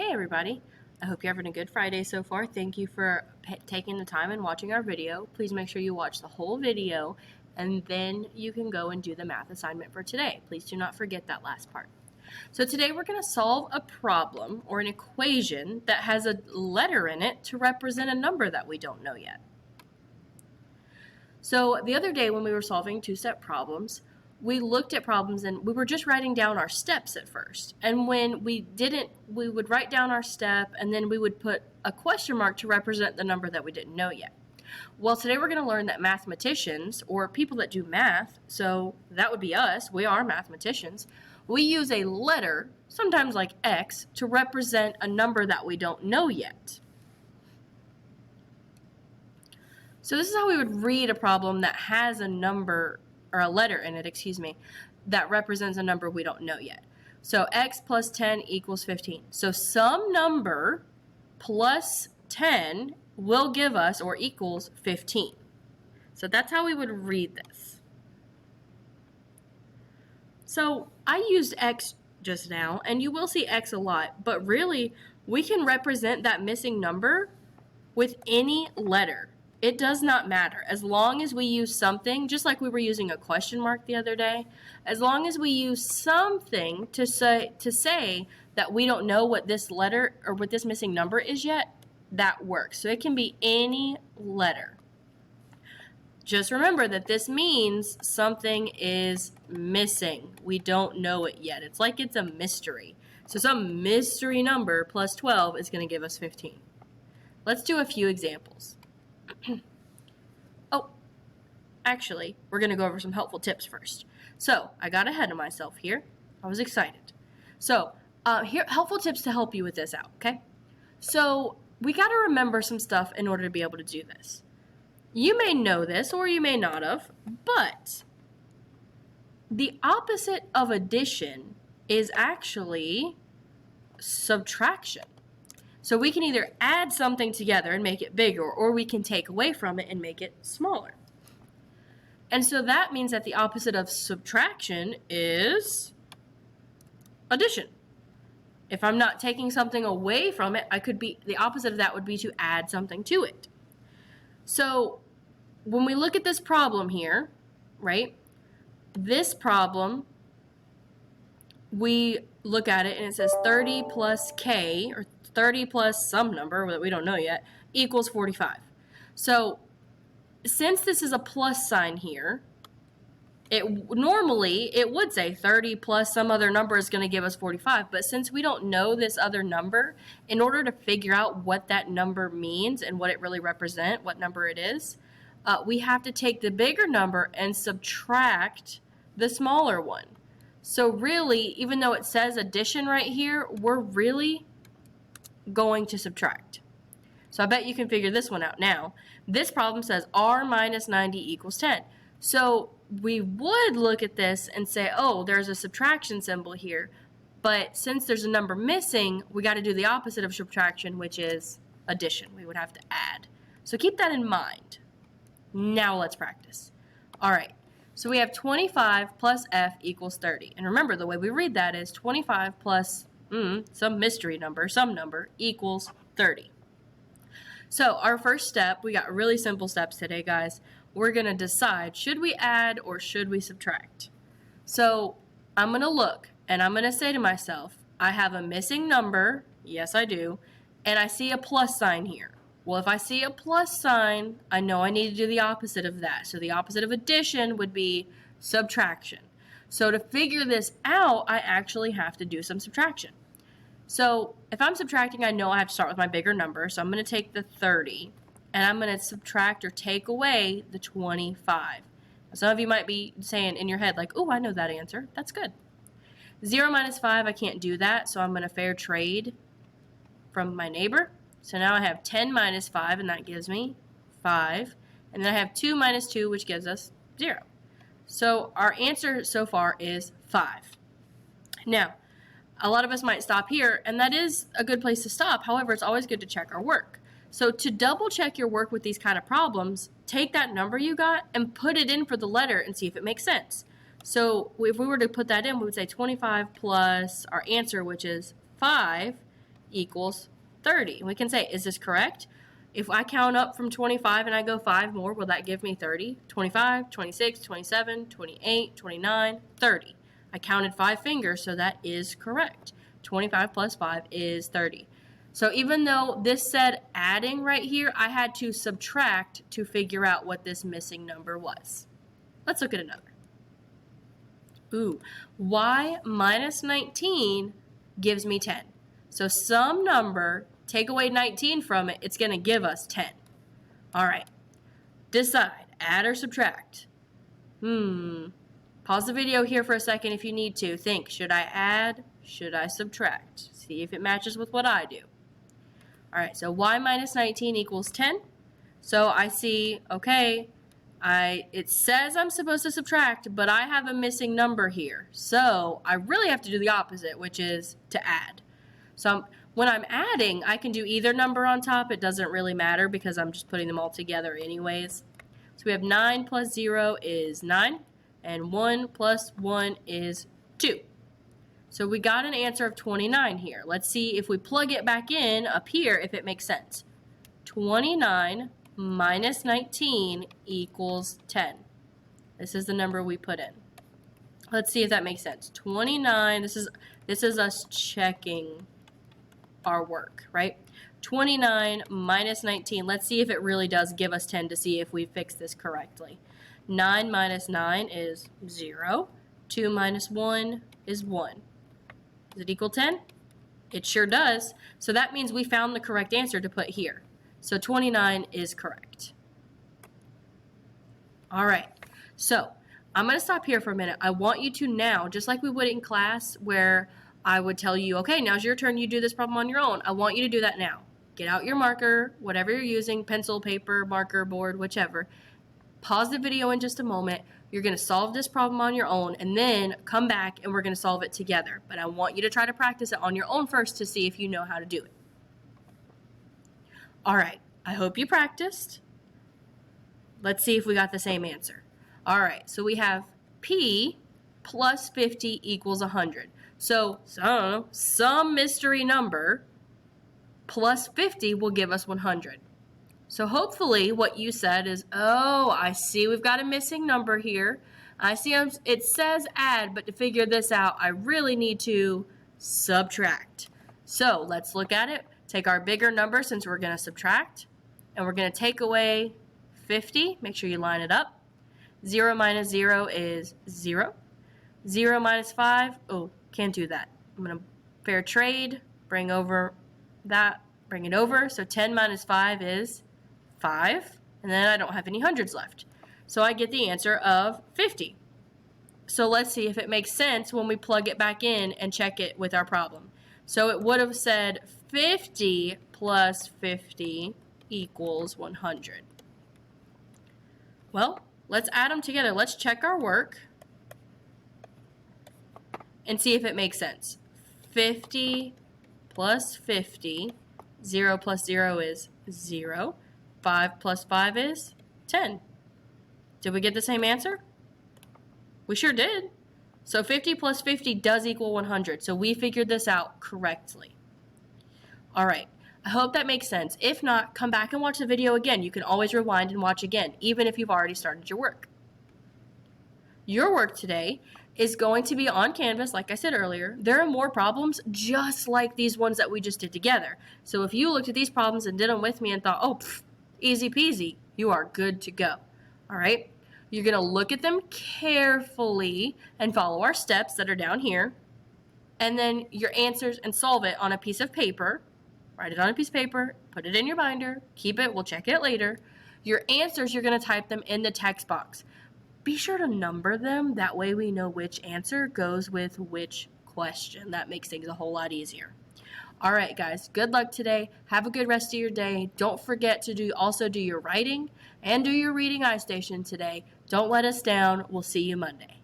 Hey everybody, I hope you're having a good Friday so far. Thank you for taking the time and watching our video. Please make sure you watch the whole video and then you can go and do the math assignment for today. Please do not forget that last part. So today we're going to solve a problem or an equation that has a letter in it to represent a number that we don't know yet. So the other day when we were solving two-step problems, we looked at problems and we were just writing down our steps at first. And when we didn't, we would write down our step and then we would put a question mark to represent the number that we didn't know yet. Well, today we're going to learn that mathematicians, or people that do math, so that would be us, we are mathematicians, we use a letter, sometimes like X, to represent a number that we don't know yet. So this is how we would read a problem that has a number, or a letter in it, that represents a number we don't know yet. So x plus 10 equals 15. So some number plus 10 will give us, or equals, 15. So that's how we would read this. So I used x just now, and you will see x a lot, but really we can represent that missing number with any letter. It does not matter. As long as we use something, just like we were using a question mark the other day, as long as we use something to say that we don't know what this letter or what this missing number is yet, that works. So it can be any letter. Just remember that this means something is missing. We don't know it yet. It's like it's a mystery. So some mystery number plus 12 is going to give us 15. Let's do a few examples. Oh, actually, we're going to go over some helpful tips first. So, I got ahead of myself here. I was excited. So, here helpful tips to help you with this out, okay? So, we got to remember some stuff in order to be able to do this. You may know this, or you may not have, but the opposite of addition is actually subtraction. So we can either add something together and make it bigger, or we can take away from it and make it smaller. And so that means that the opposite of subtraction is addition. If I'm not taking something away from it, the opposite of that would be to add something to it. So when we look at this problem here, right, this problem, we look at it and it says 30 plus k, or 30 plus some number that we don't know yet, equals 45. So since this is a plus sign here, normally it would say 30 plus some other number is going to give us 45. But since we don't know this other number, in order to figure out what that number means and what it really represents, what number it is, we have to take the bigger number and subtract the smaller one. So really, even though it says addition right here, we're really going to subtract. So I bet you can figure this one out now. This problem says r minus 90 equals 10. So we would look at this and say, oh, there's a subtraction symbol here. But since there's a number missing, we got to do the opposite of subtraction, which is addition. We would have to add. So keep that in mind. Now let's practice. All right. So we have 25 plus f equals 30. And remember, the way we read that is 25 plus some mystery number, some number, equals 30. So our first step, we got really simple steps today, guys. We're going to decide, should we add or should we subtract? So I'm going to look and I'm going to say to myself, I have a missing number, yes I do, and I see a plus sign here. Well, if I see a plus sign, I know I need to do the opposite of that. So the opposite of addition would be subtraction. So to figure this out, I actually have to do some subtraction. So if I'm subtracting, I know I have to start with my bigger number. So I'm going to take the 30 and I'm going to subtract or take away the 25. Some of you might be saying in your head like, oh, I know that answer. That's good. 0 minus 5, I can't do that. So I'm going to fair trade from my neighbor. So now I have 10 minus 5, and that gives me 5. And then I have 2 minus 2, which gives us 0. So our answer so far is 5. Now, a lot of us might stop here, and that is a good place to stop. However, it's always good to check our work. So to double check your work with these kind of problems, take that number you got and put it in for the letter and see if it makes sense. So if we were to put that in, we would say 25 plus our answer, which is 5, equals 30. We can say, is this correct? If I count up from 25 and I go 5 more, will that give me 30? 25, 26, 27, 28, 29, 30. I counted 5 fingers, so that is correct. 25 plus 5 is 30. So even though this said adding right here, I had to subtract to figure out what this missing number was. Let's look at another. Ooh, y minus 19 gives me 10. So some number, take away 19 from it, it's going to give us 10. All right. Decide, add or subtract. Pause the video here for a second if you need to. Think, should I add? Should I subtract? See if it matches with what I do. All right, so y minus 19 equals 10. So I see, okay, it says I'm supposed to subtract, but I have a missing number here. So I really have to do the opposite, which is to add. So when I'm adding, I can do either number on top. It doesn't really matter because I'm just putting them all together anyways. So we have 9 plus 0 is 9, and 1 plus 1 is 2. So we got an answer of 29 here. Let's see if we plug it back in up here if it makes sense. 29 minus 19 equals 10. This is the number we put in. Let's see if that makes sense. 29, this is us checking our work, right? 29 minus 19. Let's see if it really does give us 10 to see if we fix this correctly. 9 minus 9 is 0. 2 minus 1 is 1. Does it equal 10? It sure does. So that means we found the correct answer to put here. So 29 is correct. All right. So I'm going to stop here for a minute. I want you to now, just like we would in class where I would tell you, okay, now's your turn. You do this problem on your own. I want you to do that now. Get out your marker, whatever you're using, pencil, paper, marker, board, whichever. Pause the video in just a moment. You're going to solve this problem on your own and then come back and we're going to solve it together. But I want you to try to practice it on your own first to see if you know how to do it. All right, I hope you practiced. Let's see if we got the same answer. All right, so we have P plus 50 equals 100. So, I don't know, some mystery number plus 50 will give us 100. So hopefully what you said is, oh, I see we've got a missing number here. I see it says add, but to figure this out, I really need to subtract. So let's look at it. Take our bigger number since we're going to subtract, and we're going to take away 50. Make sure you line it up. 0 minus 0 is 0. 0 minus 5, oh, can't do that. I'm going to fair trade, bring over that, bring it over. So 10 minus 5 is 5, and then I don't have any hundreds left. So I get the answer of 50. So let's see if it makes sense when we plug it back in and check it with our problem. So it would have said 50 plus 50 equals 100. Well, let's add them together. Let's check our work and see if it makes sense. 50 plus 50, 0 plus 0 is 0. 5 plus 5 is 10. Did we get the same answer? We sure did. So 50 plus 50 does equal 100. So we figured this out correctly. All right. I hope that makes sense. If not, come back and watch the video again. You can always rewind and watch again, even if you've already started your work. Your work today is going to be on Canvas, like I said earlier. There are more problems just like these ones that we just did together. So if you looked at these problems and did them with me and thought, oh, easy peasy, you are good to go. All right? You're going to look at them carefully and follow our steps that are down here. And then your answers and solve it on a piece of paper. Write it on a piece of paper, put it in your binder, keep it, we'll check it later. Your answers, you're going to type them in the text box. Be sure to number them, that way we know which answer goes with which question. That makes things a whole lot easier. All right, guys, good luck today. Have a good rest of your day. Don't forget to also do your writing and do your reading iStation today. Don't let us down. We'll see you Monday.